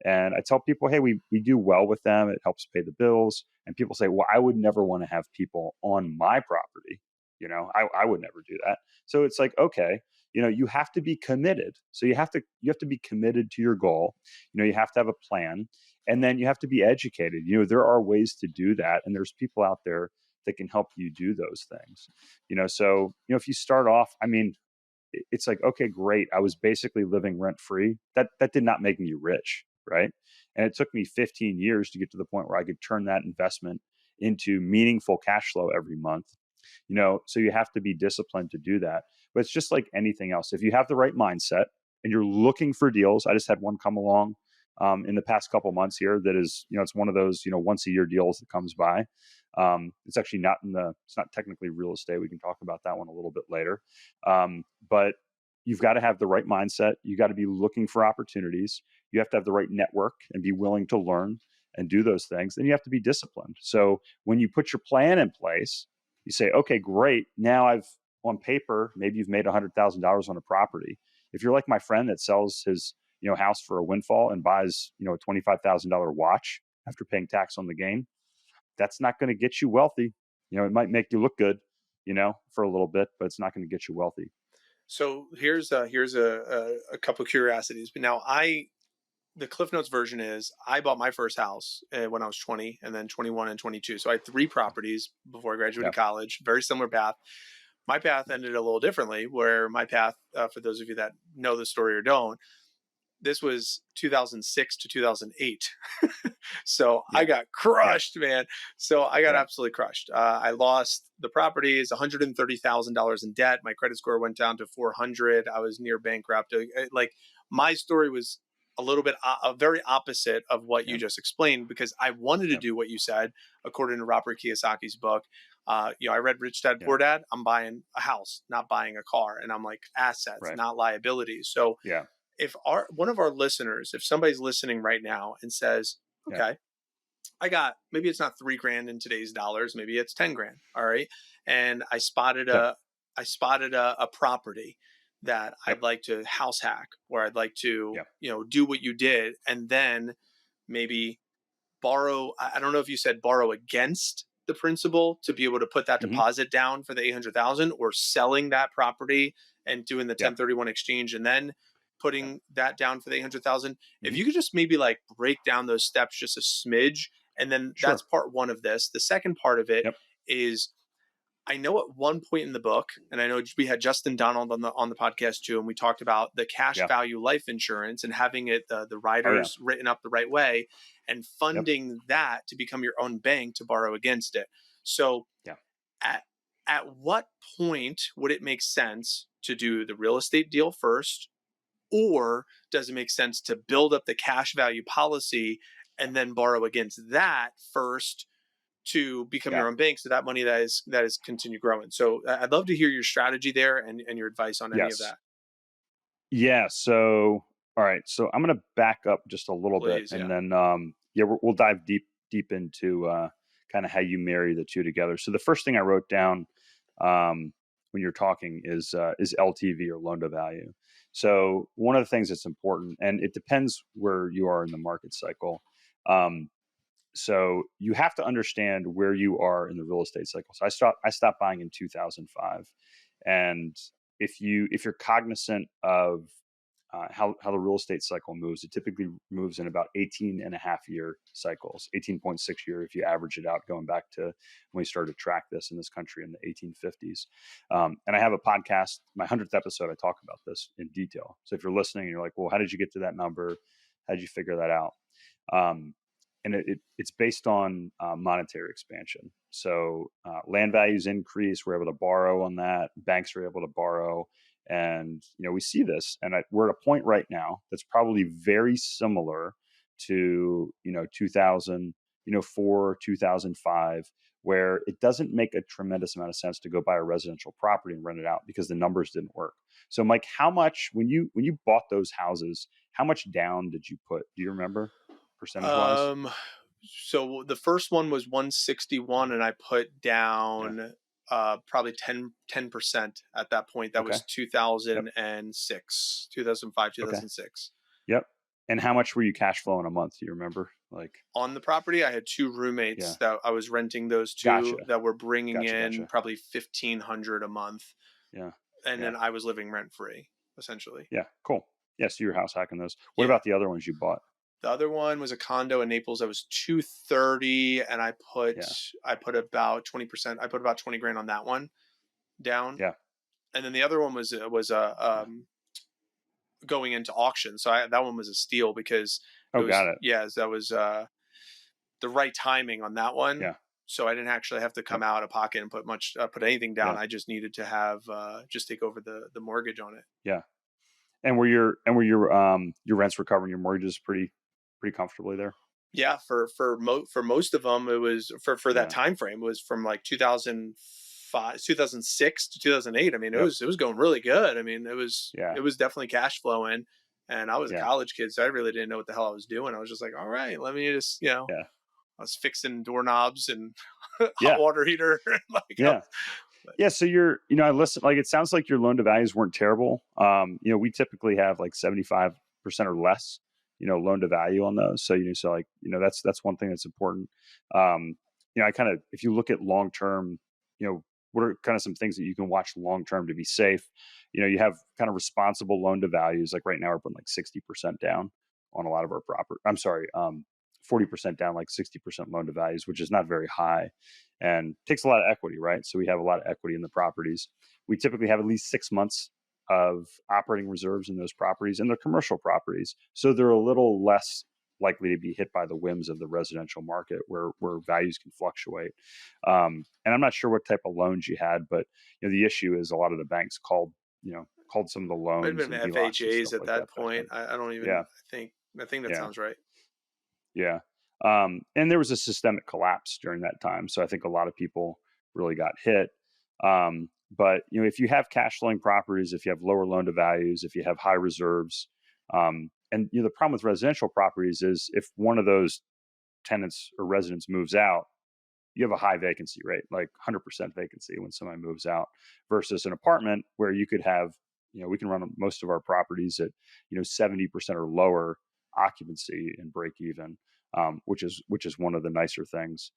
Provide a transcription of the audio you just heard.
And I tell people, hey, we do well with them. It helps pay the bills. And people say, well, I would never want to have people on my property. I would never do that. So it's like, okay, you have to be committed. So you have to be committed to your goal. You have to have a plan, and then you have to be educated. There are ways to do that, and there's people out there that can help you do those things. So if you start off, I mean, it's like, okay, great. I was basically living rent free. That did not make me rich, right? And it took me 15 years to get to the point where I could turn that investment into meaningful cash flow every month. So you have to be disciplined to do that. But it's just like anything else. If you have the right mindset and you're looking for deals, I just had one come along in the past couple months here that is, it's one of those, once a year deals that comes by. It's actually it's not technically real estate. We can talk about that one a little bit later. But you've got to have the right mindset. You got to be looking for opportunities. You have to have the right network and be willing to learn and do those things. Then you have to be disciplined. So when you put your plan in place, you say, okay, great. Now on paper, maybe you've made $100,000 on a property. If you're like my friend that sells his, house for a windfall and buys, a $25,000 watch after paying tax on the gain, that's not going to get you wealthy. It might make you look good, for a little bit, but it's not going to get you wealthy. So here's a couple of curiosities. But now the Cliff Notes version is I bought my first house when I was 20 and then 21 and 22. So I had 3 properties before I graduated college, very similar path. My path ended a little differently, where my path, for those of you that know the story or don't, this was 2006 to 2008. So I got crushed, man. So I got absolutely crushed. I lost the properties, $130,000 in debt. My credit score went down to 400. I was near bankrupt. Like, my story was a little bit very opposite of what you just explained, because I wanted to do what you said, according to Robert Kiyosaki's book. I read Rich Dad Poor Dad. I'm buying a house, not buying a car. And I'm like, assets, not liabilities. So if one of our listeners, if somebody's listening right now and says, okay, I got, maybe it's not $3,000 in today's dollars, maybe it's 10 grand. All right. And I spotted a property that I'd like to house hack, or I'd like to, do what you did. And then maybe borrow. I don't know if you said borrow against the principal to be able to put that deposit down for the 800,000, or selling that property and doing the 1031 exchange and then putting that down for the 800,000. If you could just maybe like break down those steps just a smidge, and then that's part one of this. The second part of it is, I know at one point in the book, and I know we had Justin Donald on the podcast too, and we talked about the cash value life insurance and having it the riders written up the right way, and funding that to become your own bank to borrow against it. So at what point would it make sense to do the real estate deal first, or does it make sense to build up the cash value policy and then borrow against that first to become your own bank, so that money that is continue growing? So I'd love to hear your strategy there and your advice on any of that. Yeah. So, all right. So I'm going to back up just a little bit, and then, we'll dive deep into kind of how you marry the two together. So the first thing I wrote down when you're talking is LTV, or loan to value. So one of the things that's important, and it depends where you are in the market cycle. So you have to understand where you are in the real estate cycle. So I stopped buying in 2005, and if you're cognizant of how the real estate cycle moves, it typically moves in about 18 and a half year cycles, 18.6 year if you average it out, going back to when we started to track this in this country in the 1850s. And I have a podcast, my 100th episode, I talk about this in detail. So if you're listening and you're like, well, how did you get to that number? How did you figure that out? And it's based on monetary expansion. So land values increase. We're able to borrow on that. Banks are able to borrow. And, we see this. And we're at a point right now that's probably very similar to, 2004, 2005, where it doesn't make a tremendous amount of sense to go buy a residential property and rent it out because the numbers didn't work. So, Mike, how much, when you bought those houses, how much down did you put? Do you remember? Percentage-wise? So the first one was 161, and I put down probably 10% at that point. That was 2005, 2006. Yep. And how much were you cash flowing a month? Do you remember? Like, On the property, I had two yeah, roommates that I was renting those gotcha, to that were bringing in gotcha. probably 1,500 a month, Yeah, and yeah, then I was living rent free, essentially. yeah. Cool. Yeah, so you're house hacking those. What Yeah. about the other ones you bought? The other one was a condo in Naples that was 230, and Yeah, I put about 20%. I put about 20 grand on that one down, yeah, and then the other one was yeah. going into auction. So that one was a steal because it Oh, got was, it. yeah, that was the right timing on that one. Yeah, So I didn't actually have to yep, come out of pocket and put anything down. yeah, I just needed to have just take over the mortgage on it. yeah. And your rents were covering your mortgages pretty comfortably there? Yeah, for most of them, it was for that Yeah. time frame. It was from like 2005, 2006 to 2008. I mean, Yep. it was going really good. I mean, Yeah. it was definitely cash flowing, and I was a Yeah. college kid, so I really didn't know what the hell I was doing. I was just like, all right, let me just, Yeah. I was fixing doorknobs and hot Yeah. water heater, like, Yeah. like, Yeah. So I listen, like, it sounds like your loan to values weren't terrible. We typically have like 75% or less, loan to value on those. So like, that's one thing that's important. I kind of, if you look at long term, what are kind of some things that you can watch long term to be safe? You have kind of responsible loan to values. Like right now, we're putting like 60% down on a lot of our property. I'm sorry, 40% down, like 60% loan to values, which is not very high and takes a lot of equity, right? So we have a lot of equity in the properties. We typically have at least 6 months of operating reserves in those properties, and they're commercial properties. So they're a little less likely to be hit by the whims of the residential market where values can fluctuate. And I'm not sure what type of loans you had, but the issue is a lot of the banks called some of the might have loans been and HELOCs and FHAs stuff at like that that back point. then. I don't Yeah, even I think that yeah, sounds right. yeah. And there was a systemic collapse during that time, so I think a lot of people really got hit. But if you have cash flowing properties, if you have lower loan to values, if you have high reserves, and the problem with residential properties is if one of those tenants or residents moves out, you have a high vacancy rate, like 100% vacancy when somebody moves out, versus an apartment where you could have, we can run most of our properties at 70% or lower occupancy and break even, which is one of the nicer things.